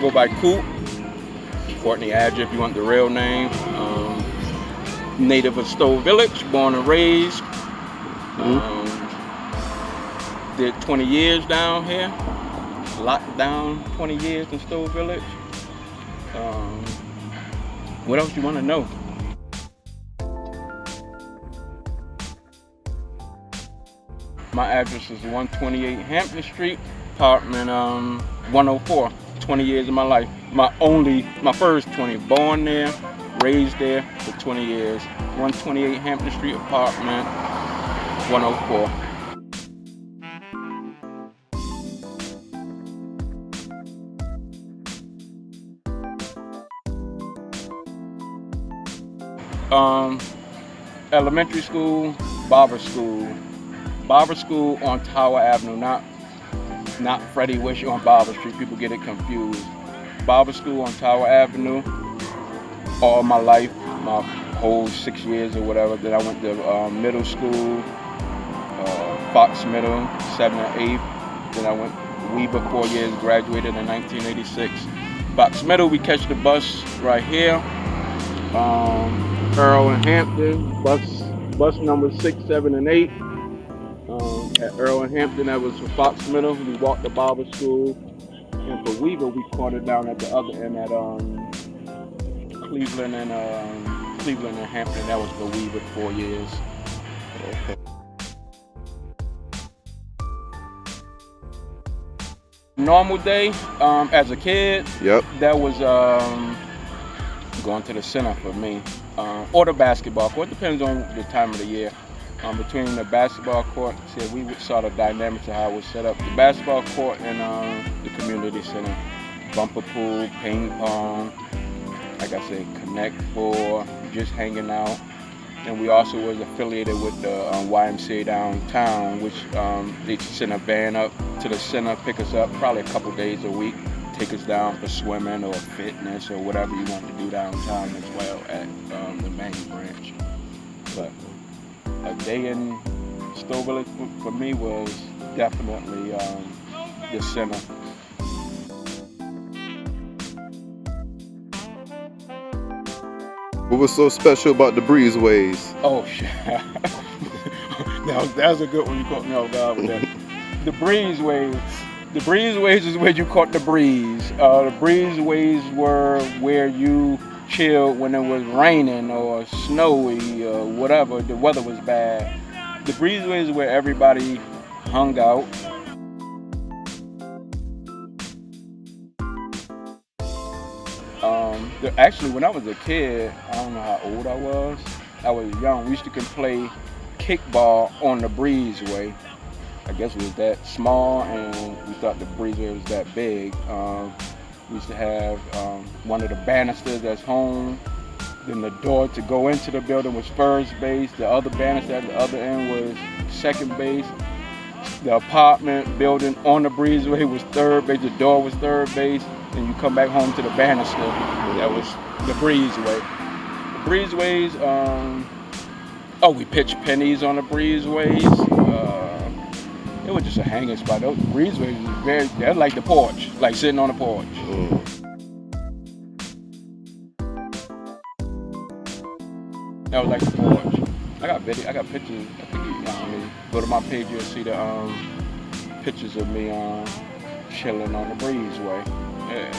Go by Coop. Courtney Adger, if you want the real name. Native of Stowe Village, born and raised. Did 20 years down here. Locked down 20 years in Stowe Village. What else you want to know? My address is 128 Hampton Street, apartment 104. 20 years of my life. My first 20. Born there, raised there for 20 years. 128 Hampton Street, apartment 104. Elementary school, barber school. Barber school on Tower Avenue, not Freddie Wish on Barber Street. People get it confused. Barber school on Tower Avenue. All my life, my whole 6 years or whatever. Then I went to middle school, Fox Middle, 7 and 8. Then I went to Weaver 4 years, graduated in 1986. Fox Middle, we catch the bus right here. Earl and Hampton, bus number 6, 7, and 8. At Earl and Hampton, that was for Fox Middle. We walked to Barber School. And for Weaver, we caught it down at the other end at Cleveland and Hampton. That was for Weaver 4 years. Okay. Normal day, as a kid, Yep. that was going to the center for me. Or the basketball court, depends on the time of the year. Between the basketball court, we saw the dynamics of how it was set up. The basketball court and the community center. Bumper pool, ping pong, like I said, Connect 4, just hanging out. And we also was affiliated with the YMCA downtown, which they send a van up to the center, pick us up probably a couple days a week, take us down for swimming or fitness or whatever you want to do downtown as well at the main branch. But a day in Stowe Village for me was definitely the center. What was so special about the breezeways? Oh shit! That was a good one. You caught me off guard with that. The breezeways. The breezeways is where you caught the breeze. The breezeways were where you chilled when it was raining or snowy or whatever. The weather was bad. The breezeways is where everybody hung out. Actually, when I was a kid, I don't know how old I was young. We used to play kickball on the breezeway. I guess it was that small, and we thought the breezeway was that big. We used to have one of the banisters that's home. Then the door to go into the building was first base. The other banister at the other end was second base. The apartment building on the breezeway was third base. The door was third base. Then you come back home to the banister. That was the breezeway. The breezeways, we pitched pennies on the breezeways. It was just a hanging spot. Those breezeways was they're like the porch, like sitting on the porch. That was like the porch. I got pictures. I think you go to my page, you'll see the pictures of me chilling on the breezeway. Yeah.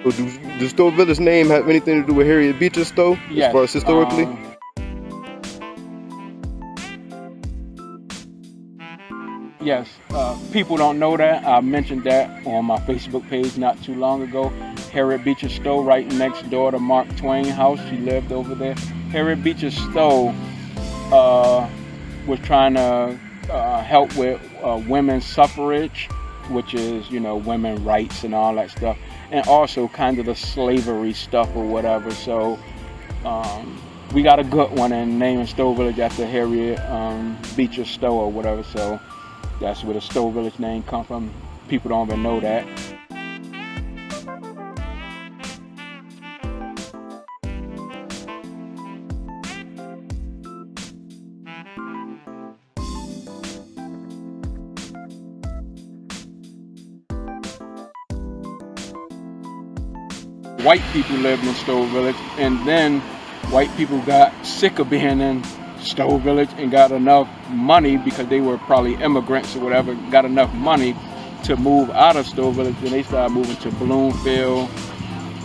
So does Stowe Village name have anything to do with Harriet Beecher Stowe? Yes. As far as historically? Yes. People don't know that. I mentioned that on my Facebook page not too long ago. Harriet Beecher Stowe, right next door to Mark Twain house. She lived over there. Harriet Beecher Stowe was trying to help with women's suffrage, which is, women rights and all that stuff, and also kind of the slavery stuff or whatever. So we got a good one in naming Stowe Village after Harriet Beecher Stowe or whatever. So that's where the Stowe Village name comes from. People don't even know that. white people lived in Stowe Village, and then white people got sick of being in Stowe Village and got enough money, because they were probably immigrants or whatever, got enough money to move out of Stowe Village, and they started moving to Bloomfield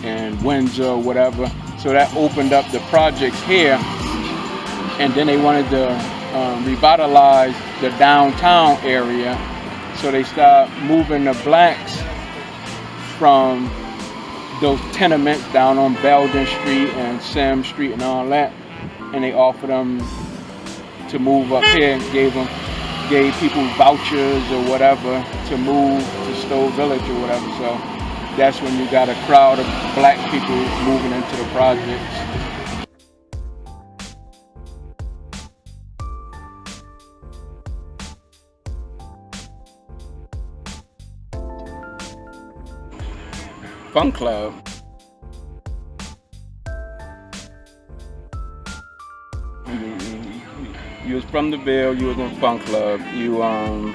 and Windsor or whatever. So that opened up the projects here, and then they wanted to revitalize the downtown area, so they started moving the blacks from those tenements down on Belden Street and Sam Street and all that, and they offered them to move up here, and gave people vouchers or whatever to move to Stowe Village or whatever. So that's when you got a crowd of black people moving into the projects. Fun Club. You was from the Ville, you was in Fun Club. You was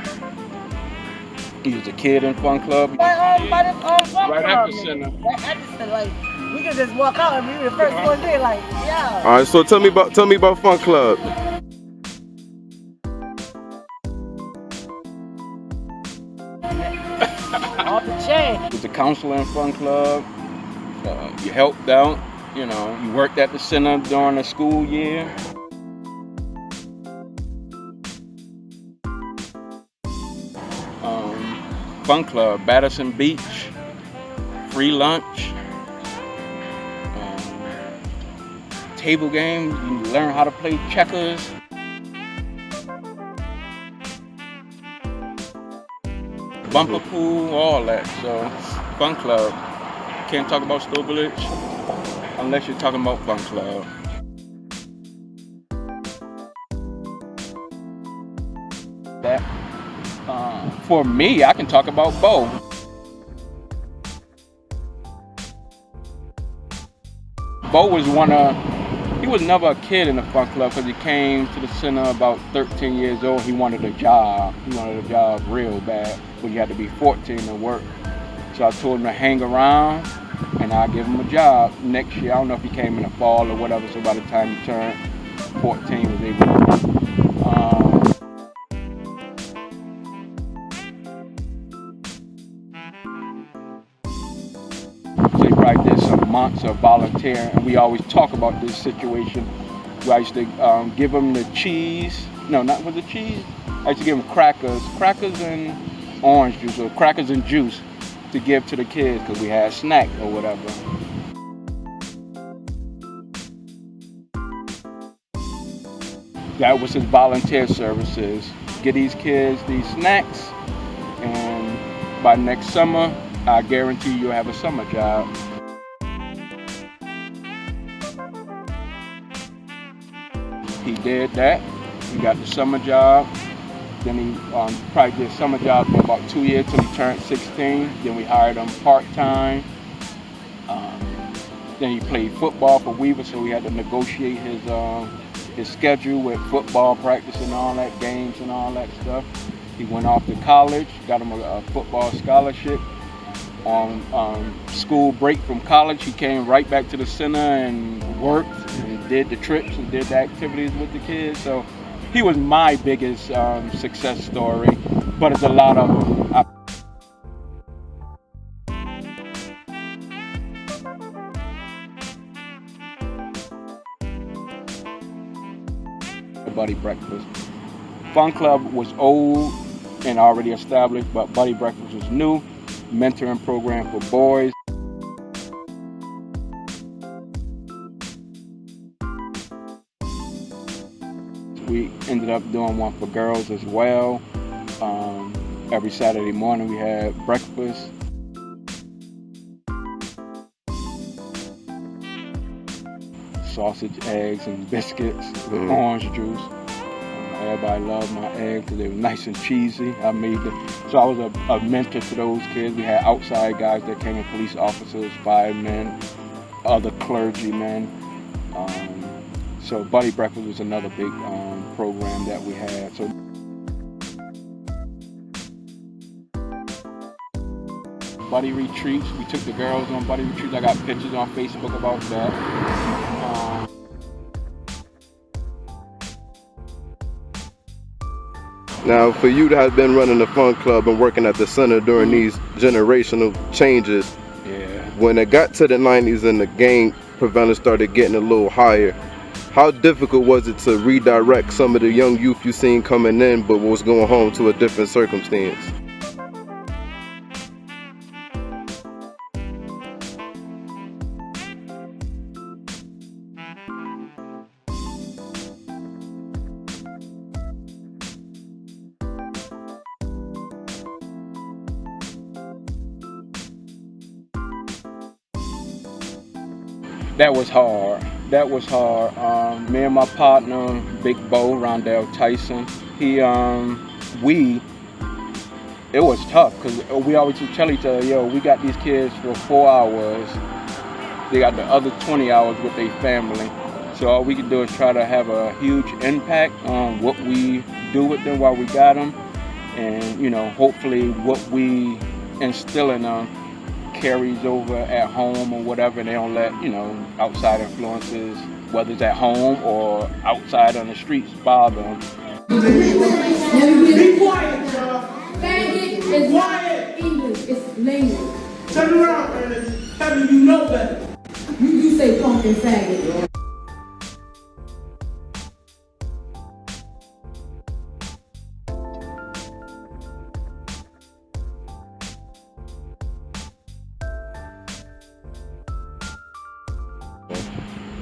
a kid in Fun Club. By the Fun Right Club. after center. Right after center, like we could just walk out and we were the first one there, like yeah. All right, so tell me about Fun Club. Off the chain. You was a counselor in Fun Club. You helped out. You know, you worked at the center during the school year. Fun Club, Batterson Beach, free lunch, table games. You learn how to play checkers. Bumper pool, all that. So, Fun Club. Can't talk about Stowe Village unless you're talking about Fun Club. That, for me, I can talk about Bo. Bo was he was never a kid in the Fun Club, because he came to the center about 13 years old. He wanted a job. He wanted a job real bad, but you had to be 14 to work. So I told him to hang around, and I'll give him a job next year. I don't know if he came in the fall or whatever, so by the time he turned 14, he was able to work. So he probably did some months of volunteering, and we always talk about this situation. I used to give him the cheese. No, not with the cheese. I used to give him crackers and orange juice, or crackers and juice, to give to the kids, because we had snack or whatever. That was his volunteer services. Get these kids these snacks, and by next summer, I guarantee you'll have a summer job. He did that. He got the summer job. Then he probably did summer job for about 2 years till he turned 16. Then we hired him part-time. Then he played football for Weaver, so we had to negotiate his schedule with football practice and all that, games and all that stuff. He went off to college, got him a football scholarship. On school break from college, he came right back to the center and worked and did the trips and did the activities with the kids. So he was my biggest success story, but it's a lot of them. Buddy Breakfast. Fun Club was old and already established, but Buddy Breakfast was new. Mentoring program for boys. We ended up doing one for girls as well. Every Saturday morning we had breakfast. Sausage, eggs, and biscuits with orange juice. Everybody loved my eggs because they were nice and cheesy. I made them. So I was a mentor to those kids. We had outside guys that came in, police officers, firemen, other clergymen. So Buddy Breakfast was another big program that we had. So buddy retreats. We took the girls on buddy retreats. I got pictures on Facebook about that. Now, for you to have been running the fun club and working at the center during these generational changes, Yeah. when it got to the 90s and the gang prevalence started getting a little higher, how difficult was it to redirect some of the young youth you seen coming in but was going home to a different circumstance? That was hard. That was hard. Me and my partner, Big Bo, Rondell Tyson, it was tough because we always tell each other, yo, we got these kids for 4 hours. They got the other 20 hours with their family. So all we can do is try to have a huge impact on what we do with them while we got them. And, you know, hopefully what we instill in them carries over at home or whatever. They don't let, you know, outside influences, whether it's at home or outside on the streets, bother them. Be quiet, y'all. Faggot is quiet. English, it's language. Turn around, Ernest. Tell me you know better. You say punk and faggot.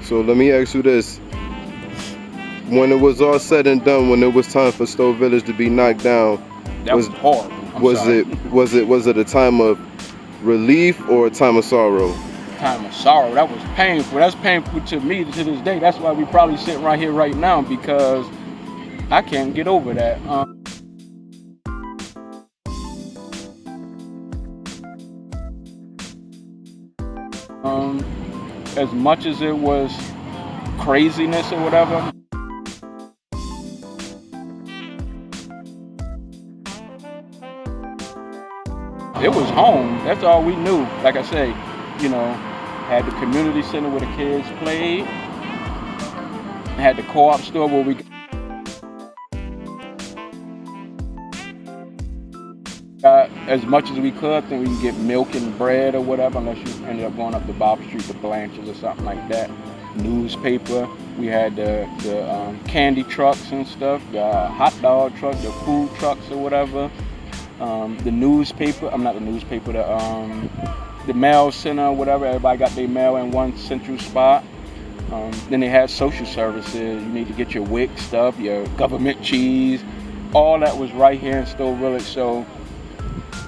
So let me ask you this. When it was all said and done, when it was time for Stowe Village to be knocked down, That was horrible. was it a time of relief or a time of sorrow? Time of sorrow. That was painful. That's painful to me to this day. That's why we probably sitting right here right now, because I can't get over that. As much as it was craziness or whatever, it was home. That's all we knew. Like I say, you know, had the community center where the kids played, had the co-op store where we got as much as we could. I think we could get milk and bread or whatever, unless you ended up going up to Bob Street to Blanchard's or something like that. Newspaper. We had the candy trucks and stuff, the hot dog trucks, the food trucks or whatever. The newspaper, the mail center or whatever. Everybody got their mail in one central spot. Then they had social services. You need to get your WIC stuff, your government cheese. All that was right here in Stowe Village. So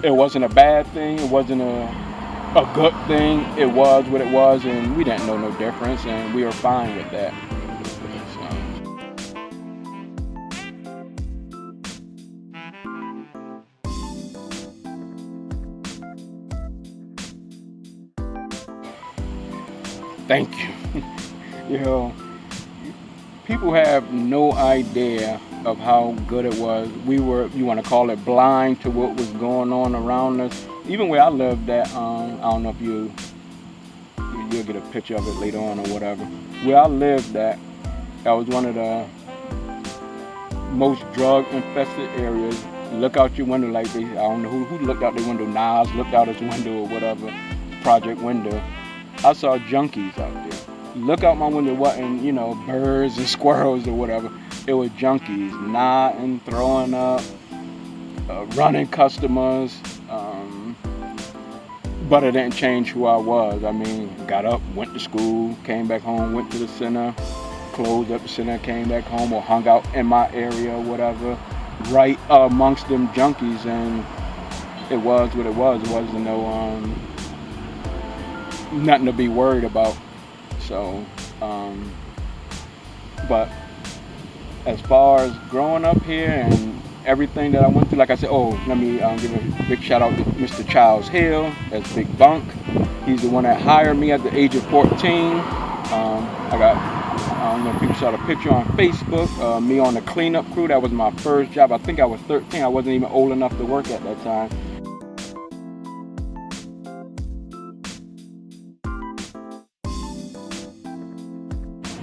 it wasn't a bad thing. It wasn't a good thing. It was what it was, and we didn't know no difference, and we were fine with that. Thank you. You know, people have no idea of how good it was. We were, you want to call it, blind to what was going on around us. Even where I lived at, I don't know if you'll get a picture of it later on or whatever. Where I lived at, that was one of the most drug-infested areas. You look out your window like I don't know who looked out their window. Nas looked out his window or whatever, project window. I saw junkies out there. Look out my window, wasn't, you know, birds and squirrels or whatever. It was junkies, nodding, throwing up, running customers. But it didn't change who I was. I mean, got up, went to school, came back home, went to the center, closed up the center, came back home, or hung out in my area or whatever, right amongst them junkies, and it was what it was. It wasn't no nothing to be worried about. So, but as far as growing up here and everything that I went through, like I said, let me give a big shout out to Mr. Charles Hill. That's Big Bunk. He's the one that hired me at the age of 14. I don't know if people saw the picture on Facebook, me on the cleanup crew. That was my first job. I think I was 13. I wasn't even old enough to work at that time.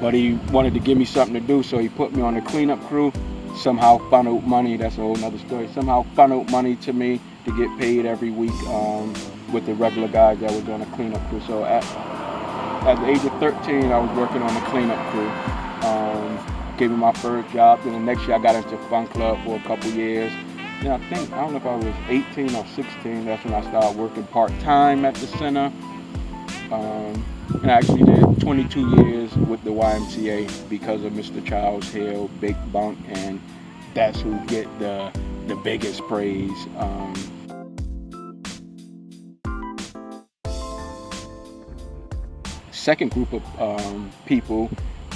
but he wanted to give me something to do, so he put me on the cleanup crew. Somehow funneled money, that's a whole nother story, somehow funneled money to me to get paid every week with the regular guys that was on the cleanup crew. So at the age of 13, I was working on the cleanup crew. Gave me my first job. Then the next year I got into Fun Club for a couple years. Then I don't know if I was 18 or 16, that's when I started working part-time at the center. And I actually did 22 years with the YMCA because of Mr. Charles Hill, Big Bunk, and that's who get the biggest praise. Second group of people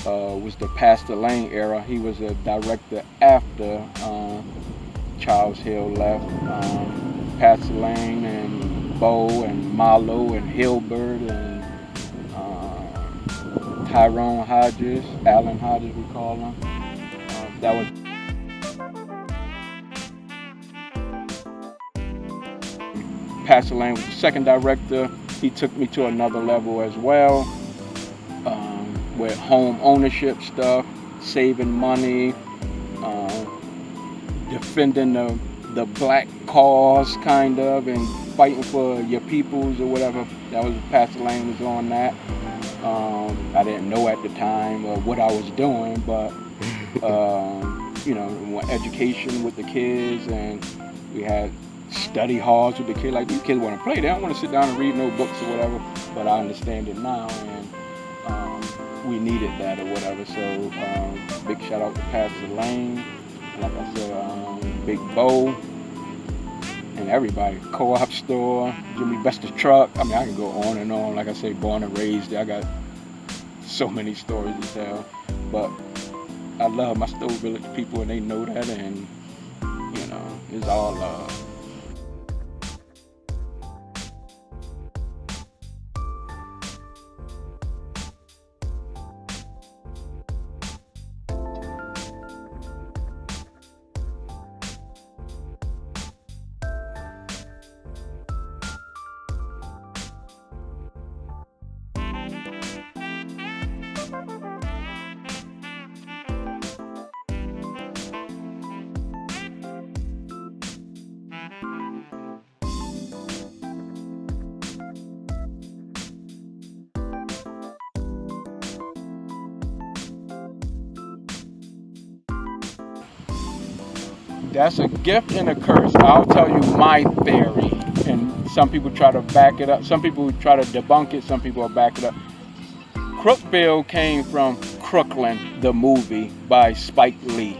was the Pastor Lane era. He was a director after Charles Hill left. Pastor Lane and Bo and Marlo and Hilbert and Tyrone Hodges, Allen Hodges we call him. That was Pastor Lane was the second director. He took me to another level as well, with home ownership stuff, saving money, defending the black cause kind of, and fighting for your peoples or whatever. That was Pastor Lane was on that. I didn't know at the time what I was doing, but you know, education with the kids, and we had study halls with the kids. Like, these kids want to play, they don't want to sit down and read no books or whatever. But I understand it now, and we needed that or whatever. So big shout out to Pastor Lane, like I said, Big Bo, and everybody. Co-op store, Jimmy Bester's truck. I mean, I can go on and on. Like I say, born and raised there. I got so many stories to tell, but I love my Stowe Village people, and they know that, and you know, it's all love. That's a gift and a curse. I'll tell you my theory, and some people try to back it up. Some people try to debunk it. Some people will back it up. Crookville came from Crooklyn, the movie by Spike Lee.